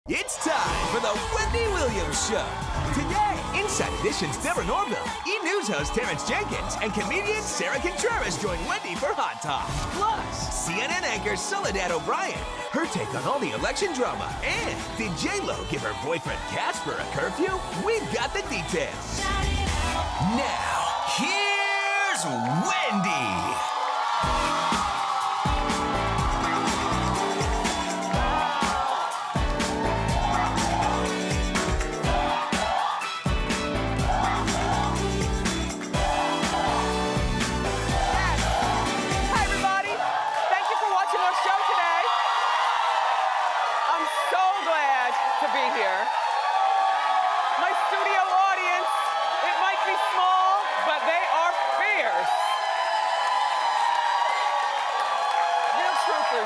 It's time for the Wendy Williams Show. Today, Inside Edition's Deborah Norville, E! News host Terrence Jenkins, and comedian Sarah Contreras join Wendy for Hot Talk. Plus, CNN anchor Soledad O'Brien, her take on all the election drama. And did J-Lo give her boyfriend Casper a curfew? We've got the details. Now, here's Wendy.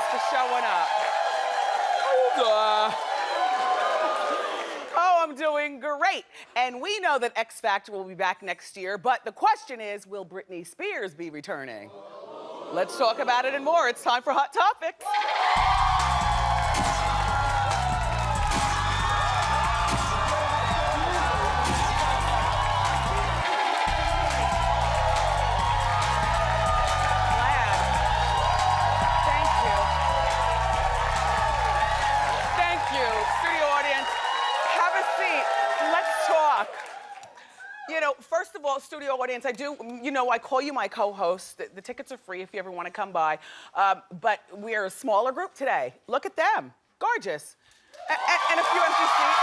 For showing up. Oh, I'm doing great. And we know that X Factor will be back next year, but the question is, will Britney Spears be returning? Let's talk about it and more. It's time for Hot Topics. First of all, studio audience, I call you my co-host. The tickets are free if you ever want to come by. But we're a smaller group today. Look at them. Gorgeous. And a few empty seats.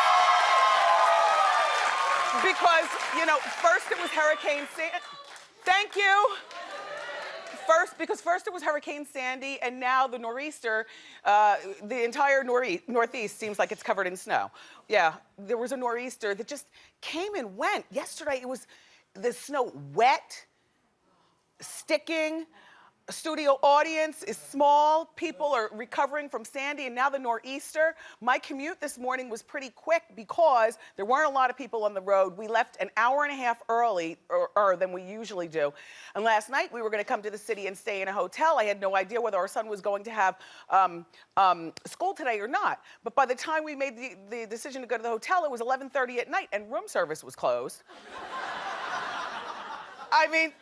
Because, first it was Hurricane Sandy. Thank you. First it was Hurricane Sandy, and now the nor'easter, the entire Northeast seems like it's covered in snow. Yeah, there was a nor'easter that just came and went. Yesterday, it was the snow wet, sticking. Studio audience is small. People are recovering from Sandy, and now the nor'easter. My commute this morning was pretty quick because there weren't a lot of people on the road. We left an hour and a half early than we usually do. And last night we were going to come to the city and stay in a hotel. I had no idea whether our son was going to have school today or not. But by the time we made the decision to go to the hotel, it was 11:30 at night and room service was closed. I mean,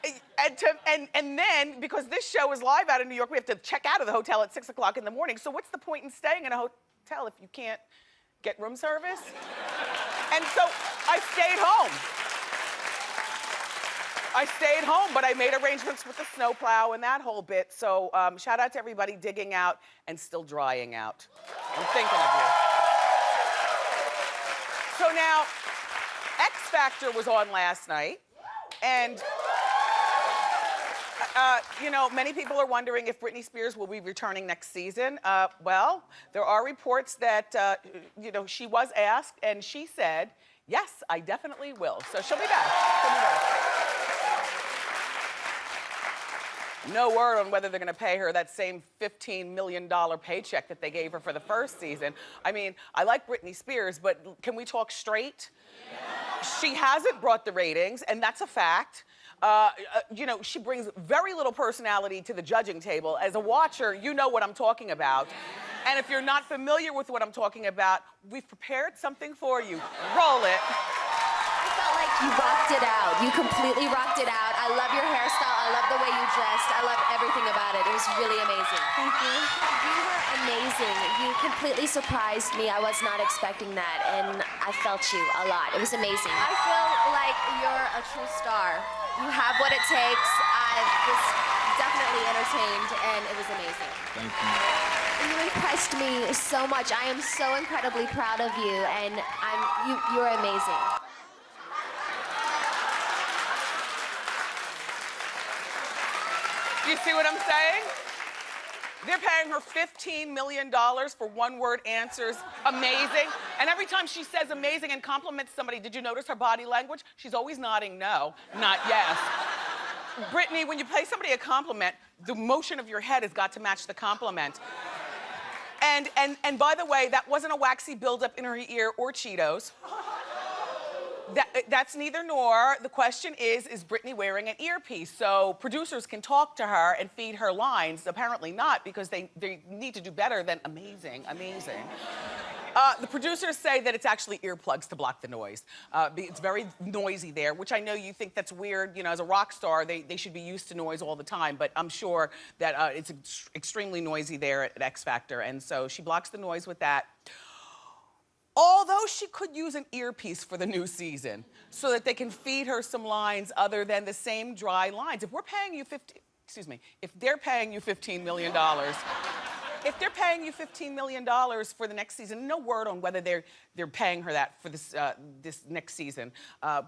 and then, because this show is live out in New York, we have to check out of the hotel at 6 o'clock in the morning. So what's the point in staying in a hotel if you can't get room service? And so I stayed home. But I made arrangements with the snowplow and that whole bit. So shout out to everybody digging out and still drying out. I'm thinking of you. So now, X Factor was on last night. And, many people are wondering if Britney Spears will be returning next season. Well, there are reports that, she was asked, and she said, yes, I definitely will. So she'll be back. No word on whether they're going to pay her that same $15 million paycheck that they gave her for the first season. I mean, I like Britney Spears, but can we talk straight? She hasn't brought the ratings, and that's a fact. She brings very little personality to the judging table. As a watcher, you know what I'm talking about. And if you're not familiar with what I'm talking about, we've prepared something for you. Roll it. I felt like you rocked it out. You completely rocked it out. I love your hairstyle. I love the way you dressed. I love everything about it. It was really amazing. Thank you. You were amazing. You completely surprised me. I was not expecting that, and I felt you a lot. It was amazing. I feel like you're a true star. You have what it takes. I was definitely entertained, and it was amazing. Thank you. You impressed me so much. I am so incredibly proud of you, and you're amazing. You see what I'm saying? They're paying her $15 million for one-word answers. Amazing. And every time she says amazing and compliments somebody, did you notice her body language? She's always nodding no, not yes. Britney, when you pay somebody a compliment, the motion of your head has got to match the compliment. And by the way, that wasn't a waxy buildup in her ear or Cheetos. That's neither nor. The question is Britney wearing an earpiece? So producers can talk to her and feed her lines. Apparently not, because they need to do better than amazing, amazing. The producers say that it's actually earplugs to block the noise. It's very noisy there, which I know you think that's weird. You know, as a rock star, they should be used to noise all the time, but I'm sure that it's extremely noisy there at X Factor, and so she blocks the noise with that. Although she could use an earpiece for the new season so that they can feed her some lines other than the same dry lines. If they're paying you $15 million, if they're paying you $15 million for the next season, no word on whether they're paying her that for this next season,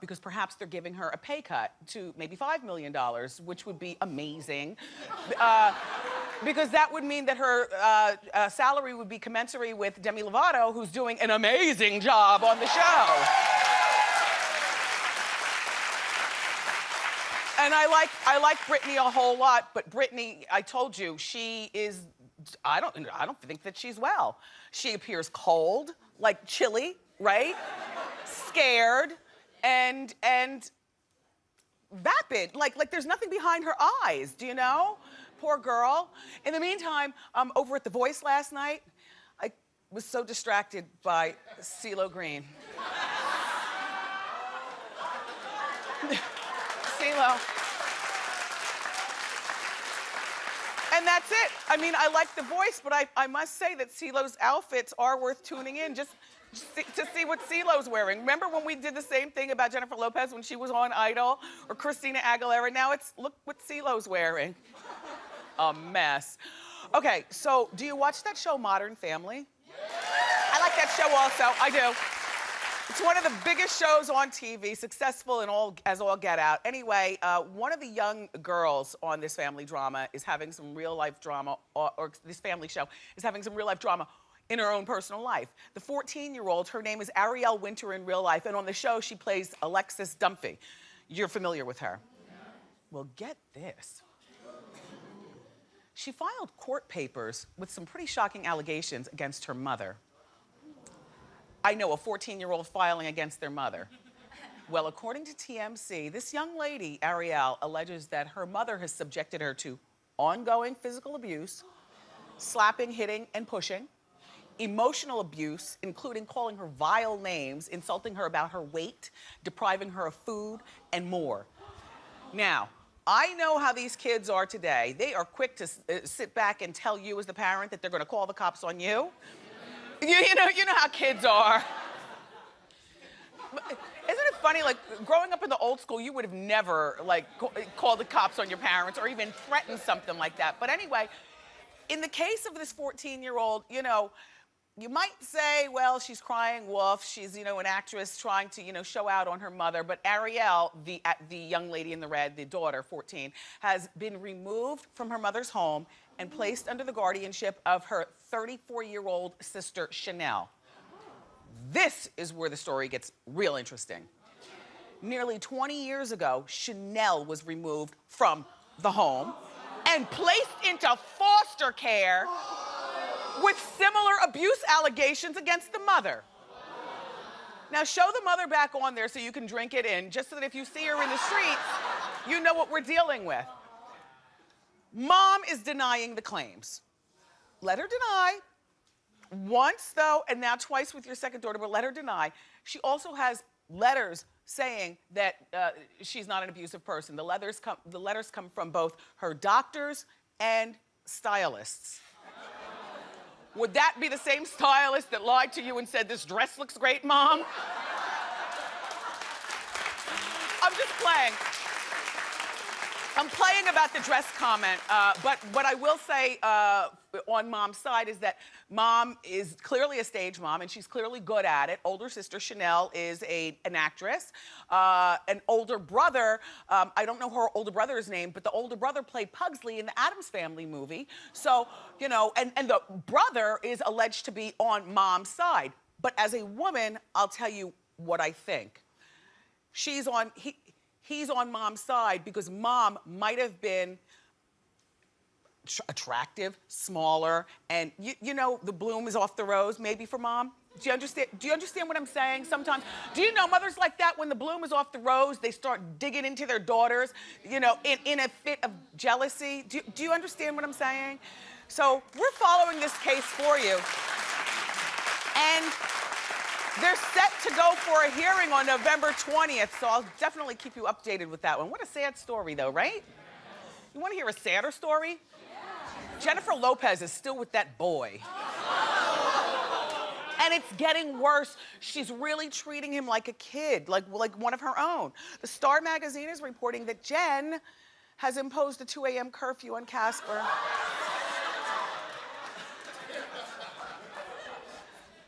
because perhaps they're giving her a pay cut to maybe $5 million, which would be amazing. Because that would mean that her salary would be commensurate with Demi Lovato, who's doing an amazing job on the show. And I like Britney a whole lot, but Britney, I told you, she is, I don't think that she's well. She appears cold, like chilly, right? Scared, and vapid, like there's nothing behind her eyes, do you know? Poor girl. In the meantime, over at The Voice last night, I was so distracted by CeeLo Green. CeeLo. And that's it. I mean, I like The Voice, but I must say that CeeLo's outfits are worth tuning in just to see what CeeLo's wearing. Remember when we did the same thing about Jennifer Lopez when she was on Idol? Or Christina Aguilera? Now it's, look what CeeLo's wearing. A mess. Okay, so do you watch that show Modern Family? I like that show also, I do. It's one of the biggest shows on TV, successful in all get out. Anyway, one of the young girls on this family drama is having some real life drama, or this family show is having some real life drama in her own personal life. The 14-year-old, her name is Ariel Winter in real life, and on the show she plays Alexis Dunphy. You're familiar with her. Well, get this. She filed court papers with some pretty shocking allegations against her mother. I know, a 14-year-old filing against their mother. Well, according to TMC, this young lady, Ariel, alleges that her mother has subjected her to ongoing physical abuse, slapping, hitting, and pushing, emotional abuse, including calling her vile names, insulting her about her weight, depriving her of food, and more. Now, I know how these kids are today. They are quick to sit back and tell you as the parent that they're gonna call the cops on you. You know how kids are. Isn't it funny, like, growing up in the old school, you would have never, like, called the cops on your parents or even threatened something like that. But anyway, in the case of this 14-year-old, you know, you might say, well, she's crying wolf. She's, you know, an actress trying to, you know, show out on her mother. But Ariel, the young lady in the red, the daughter, 14, has been removed from her mother's home and placed under the guardianship of her 34-year-old sister, Chanel. This is where the story gets real interesting. Nearly 20 years ago, Chanel was removed from the home and placed into foster care with similar abuse allegations against the mother. Now show the mother back on there so you can drink it in, just so that if you see her in the streets, you know what we're dealing with. Mom is denying the claims. Let her deny. Once though, and now twice with your second daughter, but let her deny. She also has letters saying that she's not an abusive person. The letters come from both her doctors and stylists. Would that be the same stylist that lied to you and said, this dress looks great, Mom? I'm just playing. I'm playing about the dress comment, but what I will say on Mom's side is that Mom is clearly a stage mom, and she's clearly good at it. Older sister Chanel is an actress. An older brother, I don't know her older brother's name, but the older brother played Pugsley in the Addams Family movie. So, you know, and the brother is alleged to be on Mom's side. But as a woman, I'll tell you what I think. He's on Mom's side because Mom might have been attractive, smaller, and you know the bloom is off the rose maybe for Mom. Do you understand what I'm saying? Sometimes, do you know mothers like that, when the bloom is off the rose, they start digging into their daughters, you know, in a fit of jealousy? Do you understand what I'm saying? So we're following this case for you. And they're set to go for a hearing on November 20th, so I'll definitely keep you updated with that one. What a sad story, though, right? You want to hear a sadder story? Yeah. Jennifer Lopez is still with that boy. And it's getting worse. She's really treating him like a kid, like one of her own. The Star magazine is reporting that Jen has imposed a 2 a.m. curfew on Casper.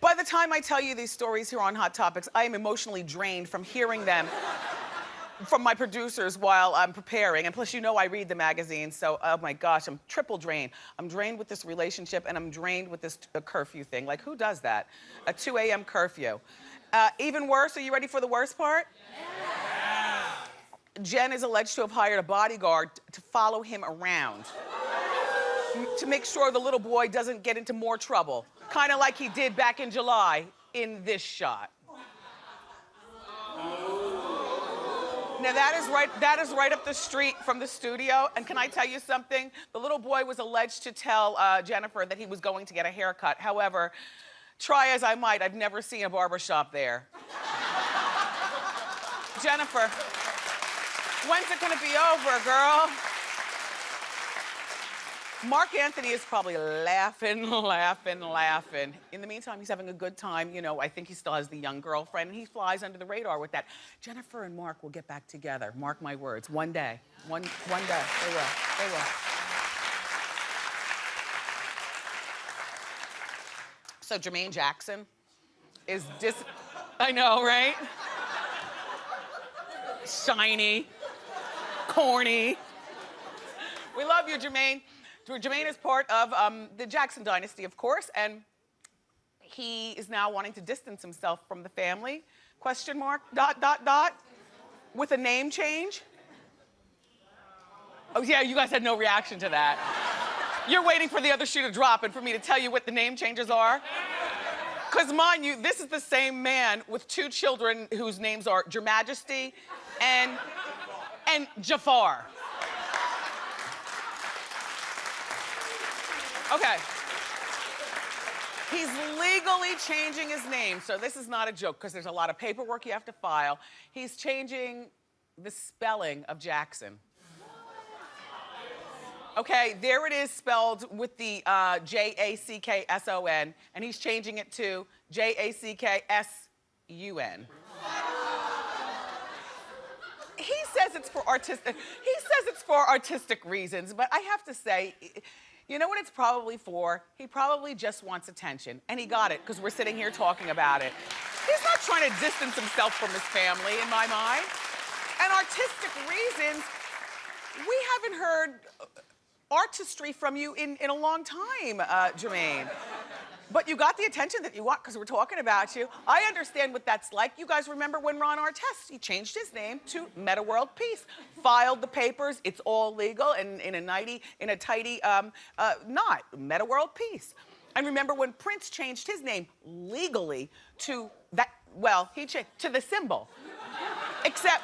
By the time I tell you these stories here on Hot Topics, I am emotionally drained from hearing them from my producers while I'm preparing. And plus, you know I read the magazine, so oh my gosh, I'm triple drained. I'm drained with this relationship and I'm drained with this curfew thing. Like, who does that? A 2 a.m. curfew. Even worse, are you ready for the worst part? Yeah. Jen is alleged to have hired a bodyguard to follow him around to make sure the little boy doesn't get into more trouble. Kind of like he did back in July in this shot. Now that is right up the street from the studio, and can I tell you something? The little boy was alleged to tell Jennifer that he was going to get a haircut. However, try as I might, I've never seen a barbershop there. Jennifer, when's it gonna be over, girl? Mark Anthony is probably laughing. In the meantime, he's having a good time. You know, I think he still has the young girlfriend, and he flies under the radar with that. Jennifer and Mark will get back together. Mark my words. One day. One day. They will. They will. So Jermaine Jackson is I know, right? Shiny. Corny. We love you, Jermaine. Jermaine is part of the Jackson dynasty, of course, and he is now wanting to distance himself from the family, question mark, ... with a name change. Oh yeah, you guys had no reaction to that. You're waiting for the other shoe to drop and for me to tell you what the name changes are? Because mind you, this is the same man with 2 children whose names are Your Majesty and Jafar. Okay. He's legally changing his name, so this is not a joke because there's a lot of paperwork you have to file. He's changing the spelling of Jackson. Okay, there it is spelled with the Jackson, and he's changing it to Jacksun. He says it's for artistic reasons, but I have to say, you know what it's probably for? He probably just wants attention. And he got it, because we're sitting here talking about it. He's not trying to distance himself from his family, in my mind. And artistic reasons, we haven't heard artistry from you in a long time, Jermaine. But you got the attention that you want because we're talking about you. I understand what that's like. You guys remember when Ron Artest, he changed his name to Meta World Peace, filed the papers, it's all legal, and in a tidy knot, Meta World Peace. And remember when Prince changed his name legally to that, well, he changed to the symbol. Except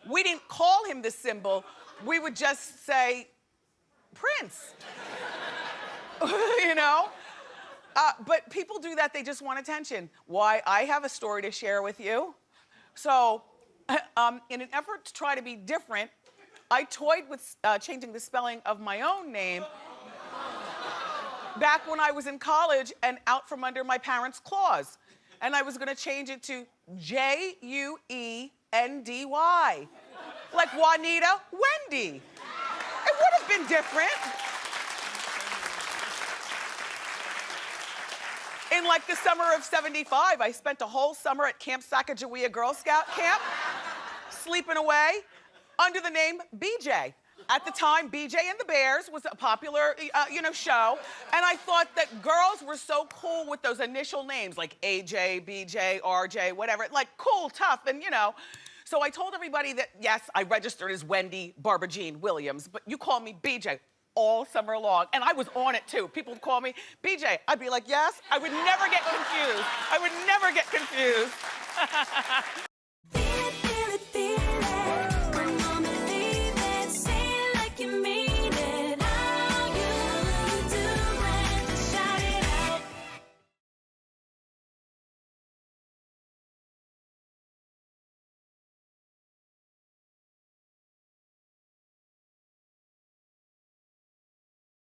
we didn't call him the symbol, we would just say Prince. You know? But people do that, they just want attention. Why, I have a story to share with you. So, in an effort to try to be different, I toyed with changing the spelling of my own name back when I was in college and out from under my parents' claws. And I was gonna change it to Juendy, like Juanita Wendy. It would have been different. In like the summer of '75, I spent a whole summer at Camp Sacagawea Girl Scout Camp, sleeping away under the name BJ. At the time, BJ and the Bears was a popular, show, and I thought that girls were so cool with those initial names, like AJ, BJ, RJ, whatever, like cool, tough, and So I told everybody that, yes, I registered as Wendy Barbara Jean Williams, but you call me BJ. All summer long, and I was on it too. People would call me BJ. I'd be like, yes. I would never get confused.